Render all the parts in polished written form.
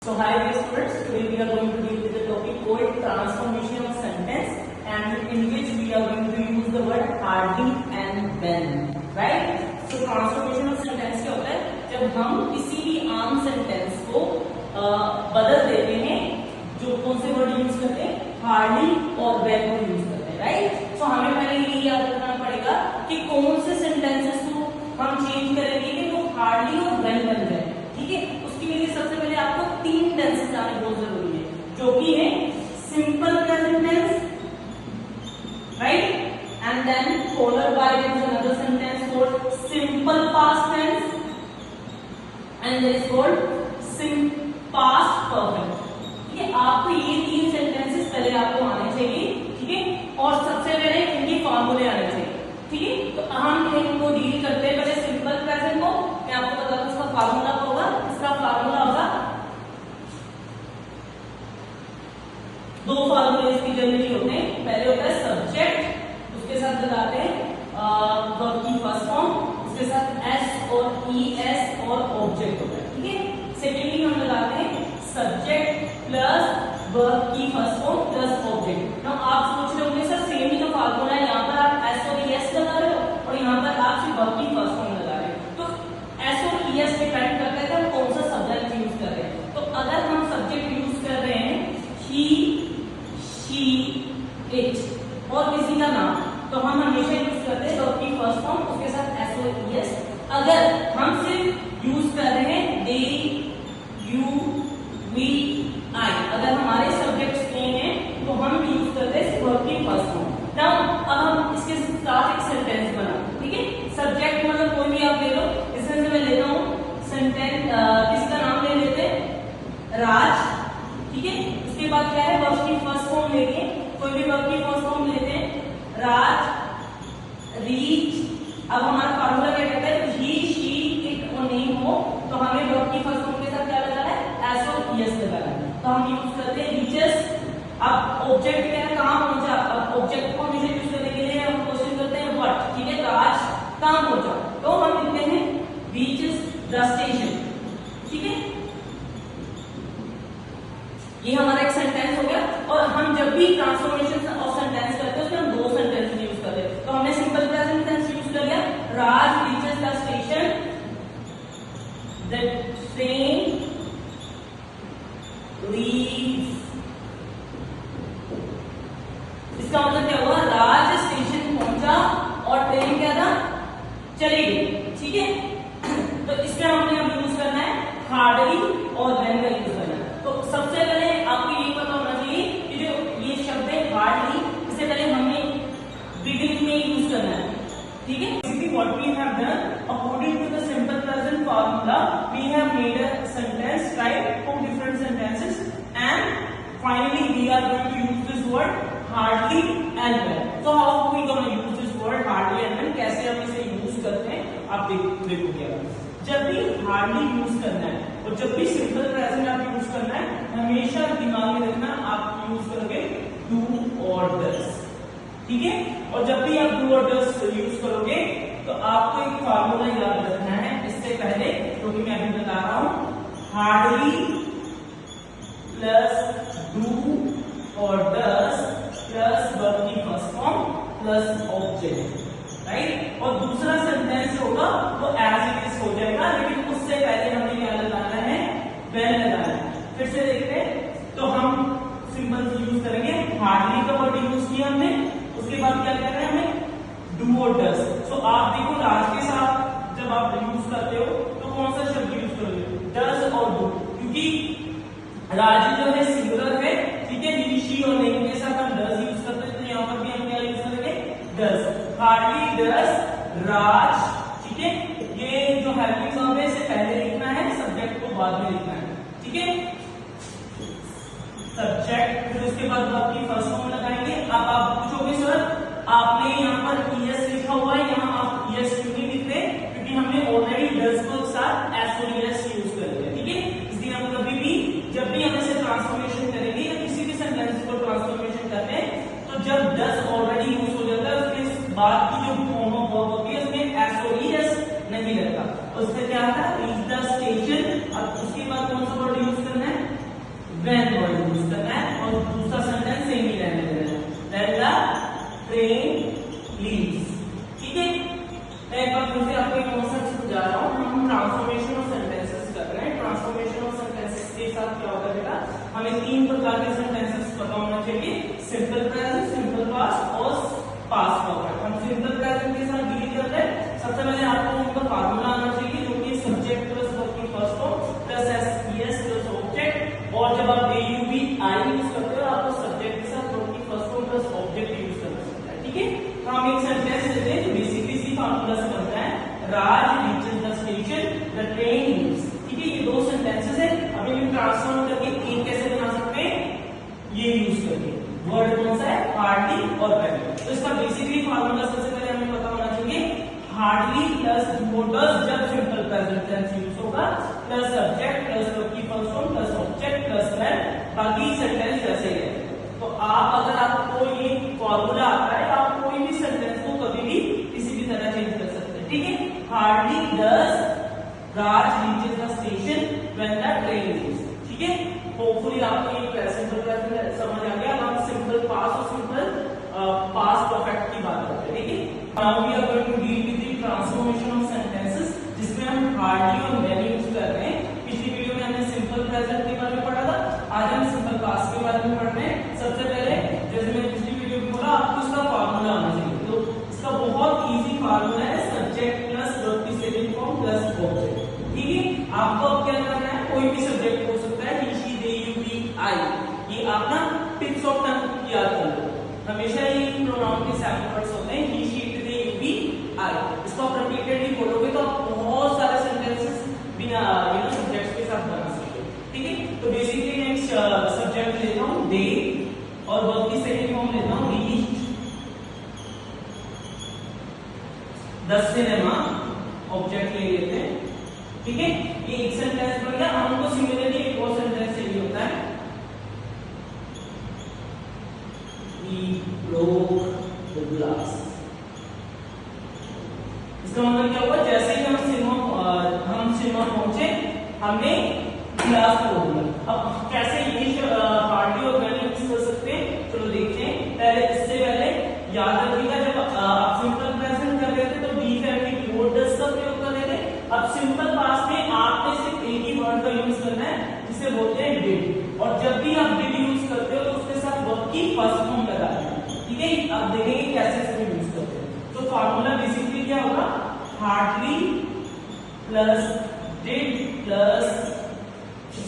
So hi dear students, today we are going to deal with the topic called transformation of sentence, and in which we are going to use the word hardly and when, right? So transformation of sentence क्या होता है? जब हम किसी भी आम sentence को बदल देते हैं, जो कौन से वर्ड यूज करते हैं? hardly और when को यूज करते हैं, right? So हमें पहले ये याद रखना पड़ेगा कि कौन से सेंटेंसेस को हम चेंज करेंगे कि वो hardly और when बन जाए, ठीक है? उसके लिए सबसे पहले आपको तीन टेंसेस आने बहुत जरूरी है, जो कि है simple present tense, right, and then followed by another sentence called simple past tense, and there is called past perfect. ठीक है, आपको ये तीन सेंटेंसेस पहले आपको आने चाहिए, ठीक है, और सबसे पहले इनके फॉर्मूले आने चाहिए, ठीक है। तो हम इनको डील करते हैं पहले सिंपल प्रेजेंट को। मैं आपको बता दूं इसका फार्मूला होगा, इसका फार्मूला होगा, दो फार्मूले इसकी जनरली होते हैं। पहले होता है सब्जेक्ट, उसके साथ लगाते हैं वर्ब की फर्स्ट फॉर्म, उसके साथ एस और ई एस और ऑब्जेक्ट होता है, ठीक है। सेकेंडली हम लगाते हैं सब्जेक्ट प्लस वर्ब की first form plus object. Now आप सोच रहे होंगे सर सेम ही तो फार्मूला है, यहाँ पर आप एस और ई एस लगा रहे हो और यहाँ पर आप सिर्फ वर्ब की फर्स्ट फॉर्म लगा रहे हो। तो एस और ई एस डिपेंड करता है कि हम कौन सा सब्जेक्ट यूज कर रहे हैं। तो अगर हम सब्जेक्ट यूज कर रहे हैं ही, शी, इट और किसी का नाम, तो हम हमेशा यूज करते हैं वर्ब की फर्स्ट फॉर्म उसके साथ एस और ई एस। अगर हम सिर्फ यूज कर रहे हैं दे, यू, वी, आई, अगर हमारे सब्जेक्ट्स ए हैं तो हम यूज करते हैं वर्ब की फर्स्ट फॉर्म। नाउ अब हम इसके साथ एक सेंटेंस बना, ठीक है। सब्जेक्ट मतलब कोई भी आप ले लो, इसमें से मैं लेता हूँ सेंटेंस, किसी का नाम ले लेते हैं राज, ठीक है। उसके बाद क्या है, वर्ब की फर्स्ट फॉर्म लेंगे, कोई भी वर्ब की फर्स्ट फॉर्म लेते हैं, राज, रीच। अब हमारा फार्मूला क्या कहता है, ही, शी, इट और नेम हो तो हमें वर्ब की फर्स्ट फॉर्म के साथ क्या लगाना है, एस और ई एस लगाना है, तो हम यूज करते हैं रीचेस। अब ऑब्जेक्ट क्या है, कहाँ पहुंचा। अब ऑब्जेक्ट को हमेशा यूज करने के लिए हम क्वेश्चन करते हैं व्हाट, ठीक है। राज कहाँ पहुंचा, तो हम लिखते हैं रीचेस द स्टेशन, ठीक है। ये हमारा एक सेंटेंस हो गया। और हम जब भी ट्रांसफॉर्मेशन ऑफ सेंटेंस करते हैं उसमें हम दो सेंटेंस यूज करते हैं। तो हमने सिंपल प्रेजेंट टेंस यूज कर लिया, Raj reaches the station, the train leaves. इसका मतलब क्या हुआ, राज स्टेशन पहुंचा और ट्रेन क्या था, चली गई, ठीक है। तो इसमें हमने अब यूज करना है हार्डली और व्हेन का यूज करना है। तो सबसे पहले आपको ये पता होना चाहिए कि जो ये शब्द है हार्डली, इससे पहले हमने बिगिनिंग में यूज करना है, ठीक है। What we have done according to the simple present formula, we have made a sentence, right, two different sentences, and finally we are going to use this word hardly and when. So how we gonna use this word hardly and when, कैसे हम इसे use करते हैं आप देखोगे। जब भी hardly use करना है और जब भी सिंपल प्रेजेंट आप यूज करना है, हमेशा दिमाग में रखना आप यूज करोगे डू और डज, ठीक है। और जब भी आप डू और डज यूज करोगे तो आपको एक फार्मूला याद रखना है इससे पहले, क्योंकि मैं अभी बता रहा हूं, हार्डली प्लस डू और डज प्लस वर्ब की first form plus object, right. और दूसरा सेंटेंस होगा वो एज इट इज हो जाएगा, लेकिन उससे पहले हमें क्या लगाना है, व्हेन लगाना है। फिर से देखते हैं, तो हम सिंपल यूज करेंगे, हार्डली का वर्ड यूज किया हमने, उसके बाद क्या करना है हमें, डू और डज। सो आप देखो राज के साथ जब आप यूज करते हो तो कौन सा शब्द यूज करोगे, डज और डू, क्योंकि राज जो है सिंगुलर है, ठीक है। ही, शी और नेम के साथ हम डज यूज करते हैं, तो यहाँ पर भी हम क्या यूज करेंगे, डज। हार्डली डज राज, ठीक है। ये जो हेल्पिंग वर्ब है इसे पहले लिखना है, सब्जेक्ट को बाद में लिखना है, ठीक है। सब्जेक्ट, फिर उसके बाद वर्ब की फर्स्ट फॉर्म लगाएंगे। अब आप पूछोगे सर आपने यहाँ पर ईएस लिखा हुआ है, यहाँ आप ईएस क्यों नहीं लिख रहे, क्योंकि हमने ऑलरेडी डज को साथ एस और ईएस यूज कर लिया, ठीक है। इसलिए हम कभी भी जब भी हम इसे ट्रांसफॉर्मेशन करेंगे या किसी भी सेंटेंस को ट्रांसफॉर्मेशन करते हैं, तो जब डज ऑलरेडी यूज हो जाता है उसके बाद की जो फॉर्म ऑफ वर्ब होती है उसमें एस और ईएस नहीं लगता, उससे क्या आता है, रीच द स्टेशन। अब उसके बाद कौन सा वर्ड यूज करना है, साथ क्या होता है बेटा, हमें 3 प्रकार के सेंटेंसेस पता होना चाहिए, सिंपल प्रेजेंट, सिंपल पास्ट और पास्ट परफेक्ट। हम सिंपल प्रेजेंट के साथ डील करते हैं। सबसे पहले आपको उनका फार्मूला आना चाहिए, जो कि सब्जेक्ट प्लस वर्ब की first form plus S plus object, और जब आप AUB आई यूज करते हो आपको सब्जेक्ट के साथ वर्ब की first form plus object use करना पड़ता है। ठीक है, तो हम एक सेंटेंस लेते हैं जो बेसिकली इसी फार्मूला से बनता है, Raj reaches the station the train leaves. ठीक है, ये दो सेंटेंसेस है। अभी हम ट्रांसफॉर्म करके एक कैसे बना सकते हैं, ये यूज करके। वर्ड कौन सा है, हार्डली और वेरी। तो इसका बेसिकली फार्मूला सबसे पहले हमें पता होना चाहिए, हार्डली प्लस मोटर्स जब सिंपल प्रेजेंट टेंस यूज होगा, प्लस सब्जेक्ट प्लस वर्ब की first form plus object plus man, बाकी सेंटेंस जैसे है। तो आप अगर आपको ये फार्मूला आता है, आप कोई भी सेंटेंस को कभी भी किसी भी तरह चेंज कर सकते हैं। ठीक है, hardly does Raj reaches the station when the train leaves. ठीक है, होपफुली आपको ये सिंपल प्रेजेंट समझ आ गया। हम सिंपल पास्ट और सिंपल पास्ट परफेक्ट की बात करते हैं। ठीक है, now we are going to deal with the transformation of sentences, जिसमें हम हार्डली और वेरी यूज कर रहे हैं। पिछली वीडियो में हमने सिंपल प्रेजेंट के बारे में पढ़ा था, आज हम सिंपल पास्ट के बारे में पढ़ रहे हैं। सबसे पहले जैसे मैंने पिछली वीडियो में बोला, आपको इसका फार्मूला आना चाहिए। तो इसका बहुत इजी फार्मूला है, सब्जेक्ट प्लस वर्ब की सेकंड फॉर्म प्लस ऑब्जेक्ट। ठीक है, आपको अब क्या करना है, कोई भी सब्जेक्ट हो सकता है, he she they you we I, ये आप ना टिप्स ऑफ टंग याद कर लो। हमेशा ये प्रोनाउन के सैम्पल वर्ड्स होते हैं, he she it they you we I। इसको आप रिपीटेडली बोलोगे तो आप बहुत सारे सेंटेंसेस बिना सब्जेक्ट्स के साथ बना सकते हो। ठीक है, तो बेसिकली मैं सब्जेक्ट लेता हूँ दे और वर्ब की सेकंड फॉर्म लेता हूँ रीच्ड द सिनेमा, ऑब्जेक्ट ले लेते हैं। ठीक है, ये एक सेंटेंस बन गया। हमको सिमिलरली एक और सेंटेंस चाहिए होता है, he broke the glass। इसका मतलब क्या हुआ, जैसे ही हम सिनेमा पहुंचे, हमने ग्लास तोड़ दिया। अब कैसे ये हार्डली और वेरी यूज कर सकते हैं, चलो देखते हैं। पहले इससे पहले याद रखिएगा, जब आप सिंपल प्रेजेंट कर रहे थे तो डी फैमिली वोट डज का प्रयोग कर रहे थे। अब सिंपल पास्ट में आपने सिर्फ एक ही वर्ड का यूज करना है, जिसे बोलते हैं डिड। और जब भी आप डिड यूज करते हो तो उसके साथ वर्ब की फर्स्ट फॉर्म लगाते हैं। ठीक है, आप देखेंगे कैसे इसको यूज करते हैं। तो फार्मूला बेसिकली क्या होगा, hardly plus did plus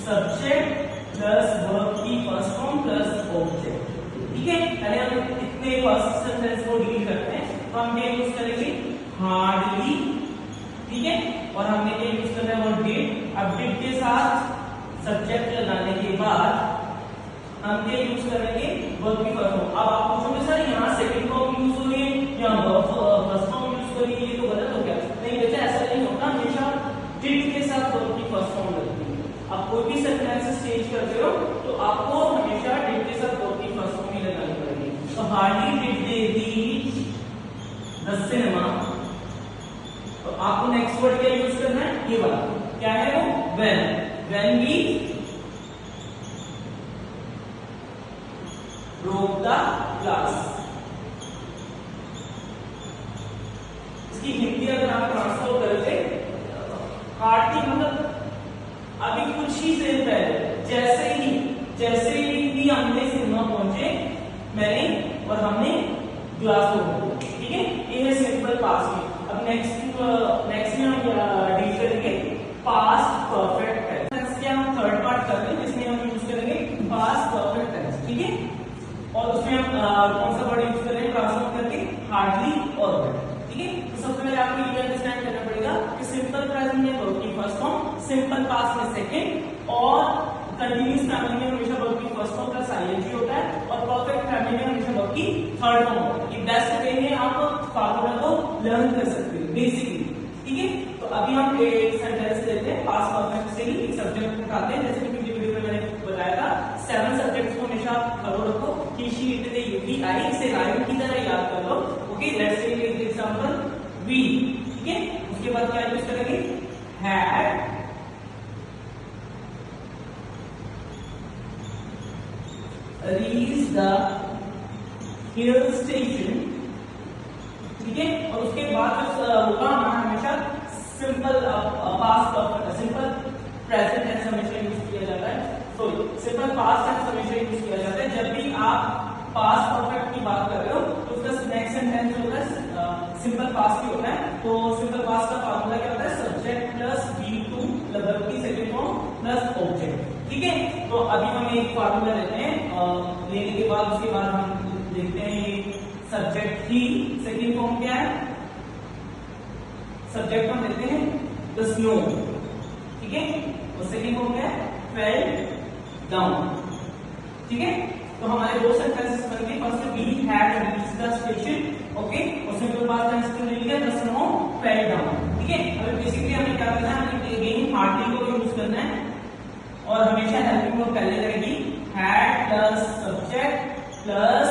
subject plus verb की फर्स्ट फॉर्म प्लस ऑब्जेक्ट। ठीक है, पहले हम इतने फर्स्ट सेंटेंस को डील करते हैं। तो हम क्या यूज करेंगे, हार्डली। ठीक है, और हमने क्या यूज करना है, वो डिड। अब डिड के साथ सब्जेक्ट लगाने के बाद हम क्या यूज करेंगे, वर्ब की फर्स्ट फॉर्म। अब आप पूछोगे सर यहाँ सेकंड फॉर्म यूज हो रही है या वर्ब फर्स्ट फॉर्म यूज हो रही है, ये तो गलत हो गया। नहीं बेटा, ऐसा नहीं होता, हमेशा डिड के साथ वर्ब की फर्स्ट फॉर्म लगती है। आप कोई भी सेंटेंसेस चेंज करते हो तो आपको हमेशा डिड के साथ वर्ब की फर्स्ट फॉर्म ही लगानी पड़ेगी। तो hardly did they reach the cinema, तो आपको नेक्स्ट वर्ड क्या यूज करना है, ये वाला क्या है वो, when we broke the glass। इसकी हिंदी अगर आप ट्रांसफर करोगे, हार्डली मतलब अभी कुछ ही देर पहले, जैसे ही हमने सिनेमा पहुंचे, मैंने और हमने ग्लास तोड़ दिया। ठीक है, ये है सिंपल पास्ट में। अब नेक्स्ट में हम डील करेंगे पास्ट परफेक्ट टेंस। क्या हम थर्ड पार्ट कर रहे हैं, जिसमें हम यूज करेंगे पास्ट परफेक्ट टेंस। ठीक है, और उसमें हम कौन सा वर्ड यूज करेंगे, ट्रांसफॉर्म करके हार्डली और वेरी। ठीक है, तो सबसे पहले आपको ये अंडरस्टैंड करना पड़ेगा कि सिंपल प्रेजेंट में वर्ब की फर्स्ट फॉर्म, सिंपल पास्ट में सेकंड, और कंटीन्यूअस फैमिली में हमेशा वर्ब की फर्स्ट फॉर्म प्लस आईएनजी होता है, और परफेक्ट फैमिली में हमेशा वर्ब की थर्ड फॉर्म होता है। ये बेस्ट वे में आप फार्मूला को लर्न कर सकते हैं बेसिकली। ठीक है, तो अभी हम एक सेंटेंस लेते हैं, पास्ट परफेक्ट से ही एक सब्जेक्ट उठाते हैं। जैसे कि पिछली वीडियो में मैंने बताया था, 7 सब्जेक्ट्स को हमेशा फॉलो रखो, he she it they you we I, इसे राइम की तरह याद कर लो। Okay, let's take example we। ठीक है, उसके बाद क्या यूज करेंगे, had reached the hill station। ठीक है, और उसके बाद जो होगा हमारा हमेशा simple past perfect, simple present tense हमेशा यूज किया जाता है। पास्ट टेंस हमेशा यूज किया जाता है जब भी आप पास्ट परफेक्ट की बात कर रहे हो तो उसका नेक्स्ट सेंटेंस जो होता है सिंपल पास्ट ही होता है। तो सिंपल पास्ट का फार्मूला क्या होता है, सब्जेक्ट प्लस V2 वर्ब की सेकंड फॉर्म प्लस ऑब्जेक्ट। ठीक है, तो अभी हम एक फार्मूला लेते हैं, लेने के बाद उसके बाद हम देखते हैं सब्जेक्ट की सेकंड फॉर्म क्या है। सब्जेक्ट हम लेते हैं द स्नो, ठीक है, और सेकंड फॉर्म क्या है, फेल डाउन। ठीक है, तो हमारे दो सेंटेंसेस बन गए, first we had reached the station, okay, और सिंपल पास्ट टेंस में ले लिया द स्नो फेल डाउन। ठीक है, अब बेसिकली हमें क्या करना है, हमें अगेन हार्डली को यूज करना है और हमेशा हेल्पिंग वर्ब पहले रहेगी, had plus subject plus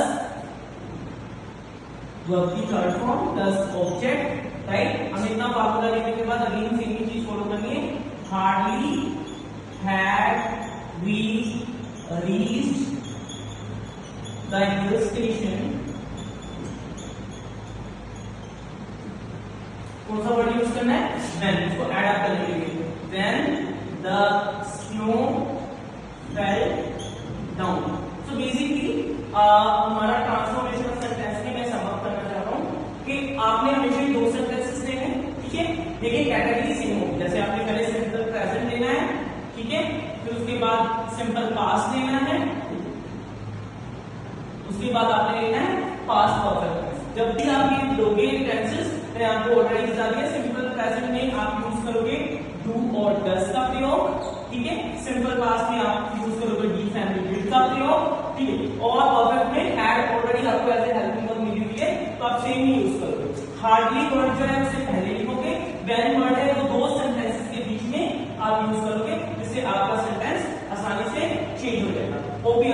verb की third form plus object, right. हम इतना फार्मूला लेने के बाद अगेन सेम ही चीज फॉलो करनी है, hardly had we reached the hill station. कौन सा वर्ड यूज करना है, व्हेन, इसको ऐड अप करने के लिए, when the snow fell down. So basically हमारा ट्रांसफॉर्मेशन ऑफ सेंटेंस में मैं समअप करना चाहता हूँ कि आपने हमेशा दो सेंटेंसेस लेने हैं, ठीक है, लेकिन कैटेगरी सेम हो। जैसे आपने पहले सिंपल प्रेजेंट लेना है, ठीक है, फिर उसके बाद सिंपल पास्ट लेना है, उसके बाद आपने लेना है पास्ट परफेक्ट। जब भी आप ये लोगे टेंसेस, मैं आपको ऑलरेडी बता दिया, सिंपल प्रेजेंट में आप यूज करोगे डू और डज का प्रयोग, ठीक है, सिंपल पास्ट में आप यूज करोगे डीड एंड डिड का प्रयोग, ठीक है, और परफेक्ट में हैड ऑलरेडी आपको ऐसे हेल्पिंग वर्ब मिली हुई है तो आप सेम ही यूज करोगे। हार्डली वर्ड जो है उसे पहले लिखोगे, व्हेन वर्ड है वो दो सेंटेंसेस के बीच में आप यूज करोगे, जिससे आपका सेंटेंस आसानी से चेंज हो जाएगा। Hope you